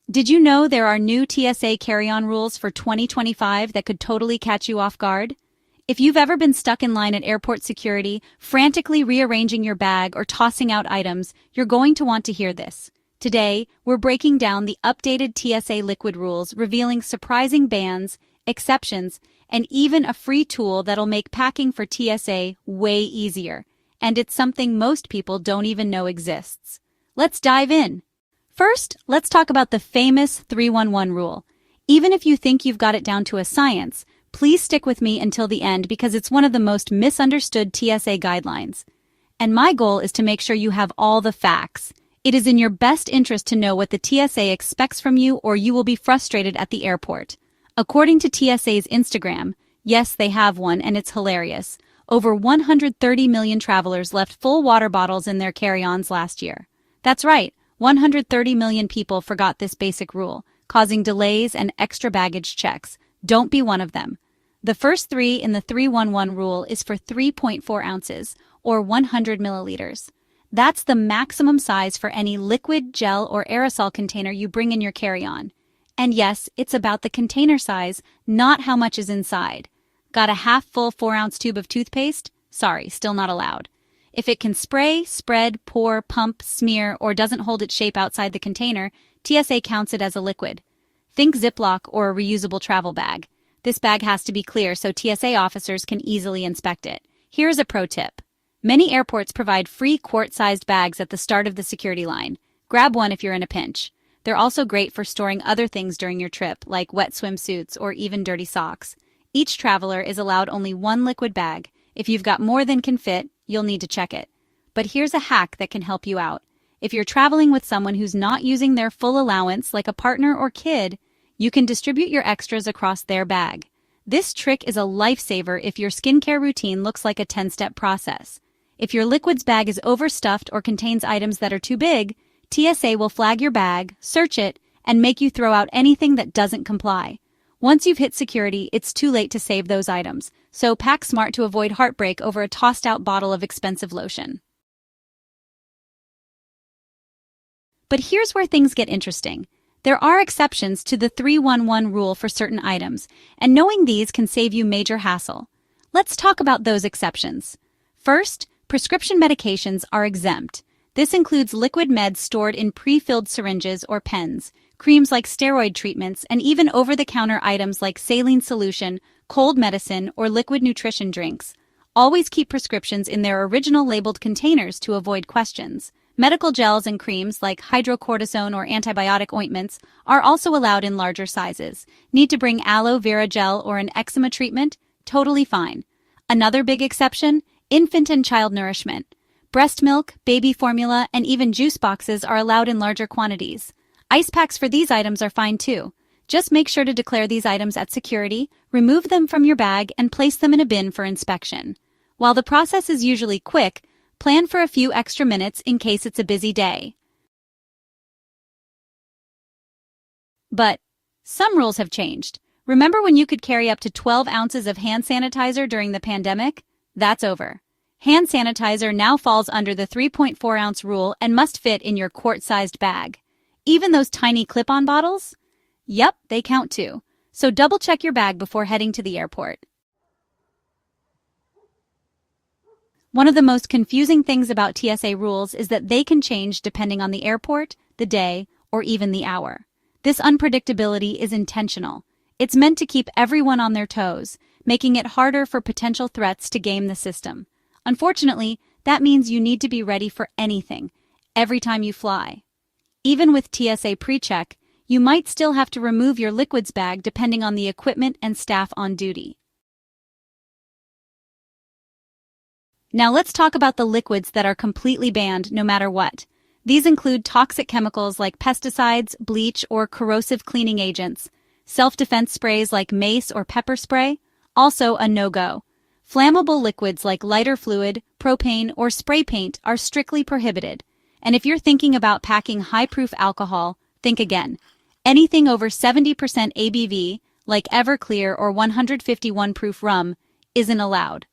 Did you know there are new TSA carry-on rules for 2025 that could totally catch you off guard? If you've ever been stuck in line at airport security, frantically rearranging your bag or tossing out items, you're going to want to hear this. Today, we're breaking down the updated TSA liquid rules, revealing surprising bans, exceptions, and even a free tool that'll make packing for TSA way easier. And it's something most people don't even know exists. Let's dive in. First, let's talk about the famous 311 rule. Even if you think you've got it down to a science, please stick with me until the end because it's one of the most misunderstood TSA guidelines. And my goal is to make sure you have all the facts. It is in your best interest to know what the TSA expects from you, or you will be frustrated at the airport. According to TSA's Instagram, yes, they have one, and it's hilarious. Over 130 million travelers left full water bottles in their carry-ons last year. That's right. 130 million people forgot this basic rule, causing delays and extra baggage checks. Don't be one of them. The first three in the 311 rule is for 3.4 ounces, or 100 milliliters. That's the maximum size for any liquid, gel, or aerosol container you bring in your carry-on. And yes, it's about the container size, not how much is inside. Got a half-full 4-ounce tube of toothpaste? Sorry, still not allowed. If it can spray, spread, pour, pump, smear, or doesn't hold its shape outside the container, TSA counts it as a liquid. Think Ziploc or a reusable travel bag. This bag has to be clear so TSA officers can easily inspect it. Here's a pro tip. Many airports provide free quart-sized bags at the start of the security line. Grab one if you're in a pinch. They're also great for storing other things during your trip, like wet swimsuits or even dirty socks. Each traveler is allowed only one liquid bag. If you've got more than can fit, you'll need to check it. But here's a hack that can help you out. If you're traveling with someone who's not using their full allowance, like a partner or kid, you can distribute your extras across their bag. This trick is a lifesaver if your skincare routine looks like a 10-step process. If your liquids bag is overstuffed or contains items that are too big, TSA will flag your bag, search it, and make you throw out anything that doesn't comply. Once you've hit security, it's too late to save those items, so pack smart to avoid heartbreak over a tossed-out bottle of expensive lotion. But here's where things get interesting. There are exceptions to the 311 rule for certain items, and knowing these can save you major hassle. Let's talk about those exceptions. First, prescription medications are exempt. This includes liquid meds stored in pre-filled syringes or pens, creams like steroid treatments, and even over-the-counter items like saline solution, cold medicine, or liquid nutrition drinks. Always keep prescriptions in their original labeled containers to avoid questions. Medical gels and creams like hydrocortisone or antibiotic ointments are also allowed in larger sizes. Need to bring aloe vera gel or an eczema treatment? Totally fine. Another big exception? Infant and child nourishment. Breast milk, baby formula, and even juice boxes are allowed in larger quantities. Ice packs for these items are fine too. Just make sure to declare these items at security, remove them from your bag, and place them in a bin for inspection. While the process is usually quick, plan for a few extra minutes in case it's a busy day. But some rules have changed. Remember when you could carry up to 12 ounces of hand sanitizer during the pandemic? That's over. Hand sanitizer now falls under the 3.4-ounce rule and must fit in your quart-sized bag. Even those tiny clip-on bottles? Yep, they count too. So double-check your bag before heading to the airport. One of the most confusing things about TSA rules is that they can change depending on the airport, the day, or even the hour. This unpredictability is intentional. It's meant to keep everyone on their toes, making it harder for potential threats to game the system. Unfortunately, that means you need to be ready for anything, every time you fly. Even with TSA PreCheck, you might still have to remove your liquids bag depending on the equipment and staff on duty. Now let's talk about the liquids that are completely banned no matter what. These include toxic chemicals like pesticides, bleach, or corrosive cleaning agents, self-defense sprays like mace or pepper spray, also a no-go. Flammable liquids like lighter fluid, propane, or spray paint are strictly prohibited. And if you're thinking about packing high-proof alcohol, think again. Anything over 70% ABV, like Everclear or 151 proof rum, isn't allowed.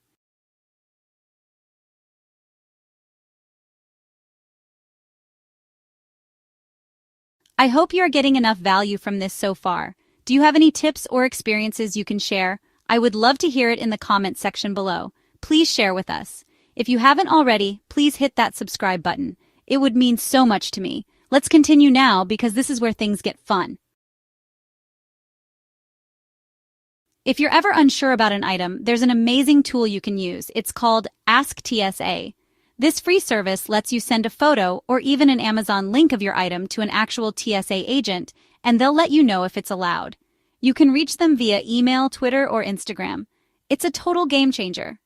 I hope you are getting enough value from this so far. Do you have any tips or experiences you can share? I would love to hear it in the comments section below. Please share with us. If you haven't already, please hit that subscribe button. It would mean so much to me. Let's continue now because this is where things get fun. If you're ever unsure about an item, there's an amazing tool you can use. It's called AskTSA. This free service lets you send a photo or even an Amazon link of your item to an actual TSA agent, and they'll let you know if it's allowed. You can reach them via email, Twitter, or Instagram. It's a total game changer.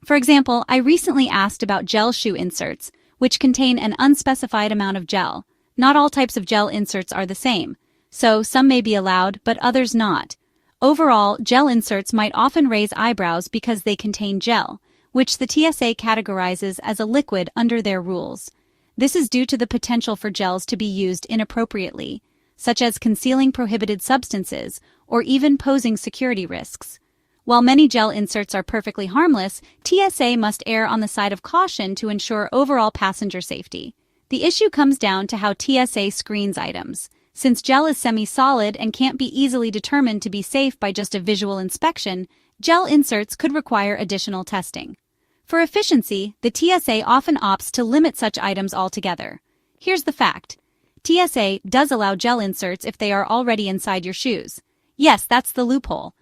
For example, I recently asked about gel shoe inserts, which contain an unspecified amount of gel. Not all types of gel inserts are the same, so some may be allowed, but others not. Overall, gel inserts might often raise eyebrows because they contain gel, which the TSA categorizes as a liquid under their rules. This is due to the potential for gels to be used inappropriately, such as concealing prohibited substances or even posing security risks. While many gel inserts are perfectly harmless, TSA must err on the side of caution to ensure overall passenger safety. The issue comes down to how TSA screens items. Since gel is semi-solid and can't be easily determined to be safe by just a visual inspection, gel inserts could require additional testing. For efficiency, the TSA often opts to limit such items altogether. Here's the fact. TSA does allow gel inserts if they are already inside your shoes. Yes, that's the loophole.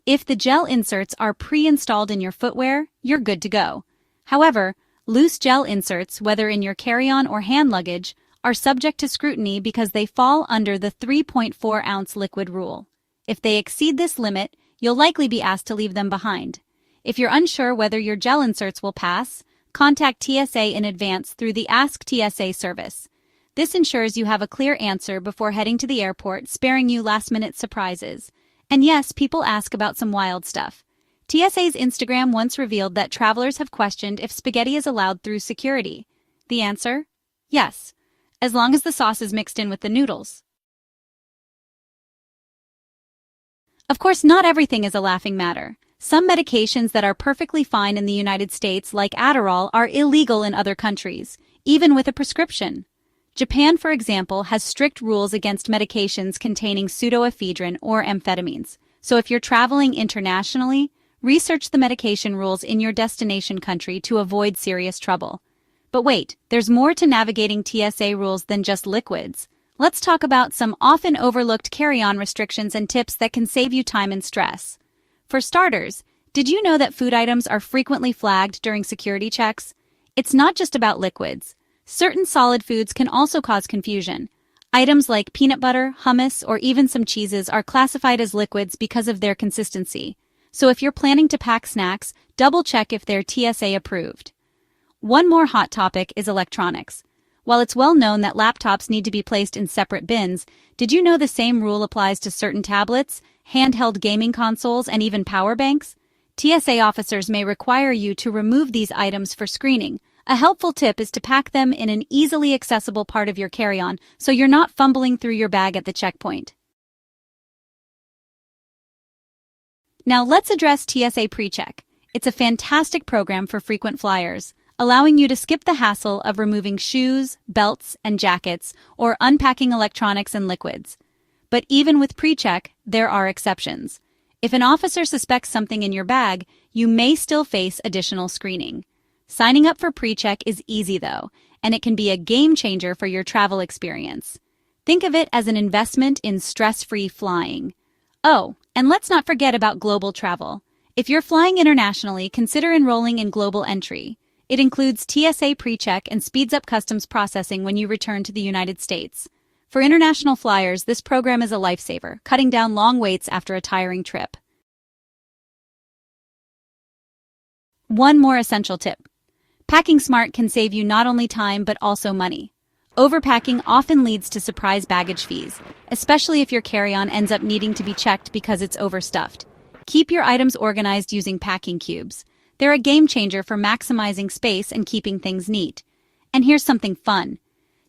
If the gel inserts are pre-installed in your footwear, you're good to go. However, loose gel inserts, whether in your carry-on or hand luggage, are subject to scrutiny because they fall under the 3.4-ounce liquid rule. If they exceed this limit, you'll likely be asked to leave them behind. If you're unsure whether your gel inserts will pass, contact TSA in advance through the AskTSA service. This ensures you have a clear answer before heading to the airport, sparing you last-minute surprises. And yes, people ask about some wild stuff. TSA's Instagram once revealed that travelers have questioned if spaghetti is allowed through security. The answer? Yes, as long as the sauce is mixed in with the noodles. Of course, not everything is a laughing matter. Some medications that are perfectly fine in the United States, like Adderall, are illegal in other countries, even with a prescription. Japan, for example, has strict rules against medications containing pseudoephedrine or amphetamines. So if you're traveling internationally, research the medication rules in your destination country to avoid serious trouble. But wait, there's more to navigating TSA rules than just liquids. Let's talk about some often overlooked carry-on restrictions and tips that can save you time and stress. For starters, did you know that food items are frequently flagged during security checks? It's not just about liquids. Certain solid foods can also cause confusion. Items like peanut butter, hummus, or even some cheeses are classified as liquids because of their consistency. So if you're planning to pack snacks, double-check if they're TSA approved. One more hot topic is electronics. While it's well known that laptops need to be placed in separate bins, did you know the same rule applies to certain tablets, handheld gaming consoles, and even power banks? TSA officers may require you to remove these items for screening. A helpful tip is to pack them in an easily accessible part of your carry-on so you're not fumbling through your bag at the checkpoint. Now let's address TSA PreCheck. It's a fantastic program for frequent flyers, allowing you to skip the hassle of removing shoes, belts, and jackets, or unpacking electronics and liquids. But even with PreCheck, there are exceptions. If an officer suspects something in your bag, you may still face additional screening. Signing up for PreCheck is easy though, and it can be a game changer for your travel experience. Think of it as an investment in stress-free flying. Oh, and let's not forget about global travel. If you're flying internationally, consider enrolling in Global Entry. It includes TSA PreCheck and speeds up customs processing when you return to the United States. For international flyers, this program is a lifesaver, cutting down long waits after a tiring trip. One more essential tip. Packing smart can save you not only time but also money. Overpacking often leads to surprise baggage fees, especially if your carry-on ends up needing to be checked because it's overstuffed. Keep your items organized using packing cubes. They're a game changer for maximizing space and keeping things neat. And here's something fun.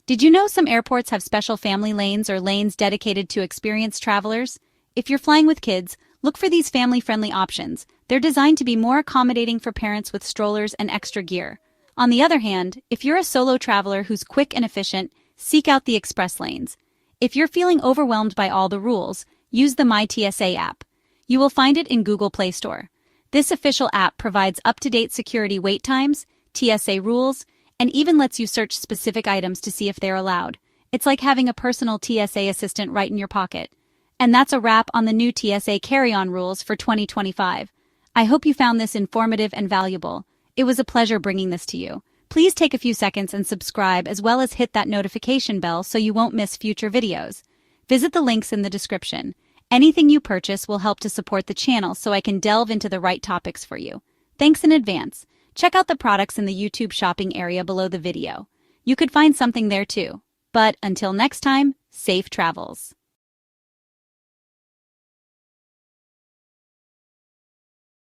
Did you know some airports have special family lanes or lanes dedicated to experienced travelers? If you're flying with kids, look for these family-friendly options. They're designed to be more accommodating for parents with strollers and extra gear. On the other hand, if you're a solo traveler who's quick and efficient, seek out the express lanes. If you're feeling overwhelmed by all the rules, use the MyTSA app. You will find it in Google Play Store. This official app provides up-to-date security wait times, TSA rules, and even lets you search specific items to see if they're allowed. It's like having a personal TSA assistant right in your pocket. And that's a wrap on the new TSA carry-on rules for 2025. I hope you found this informative and valuable. It was a pleasure bringing this to you. Please take a few seconds and subscribe, as well as hit that notification bell so you won't miss future videos. Visit the links in the description. Anything you purchase will help to support the channel so I can delve into the right topics for you. Thanks in advance. Check out the products in the YouTube shopping area below the video. You could find something there too. But until next time, safe travels.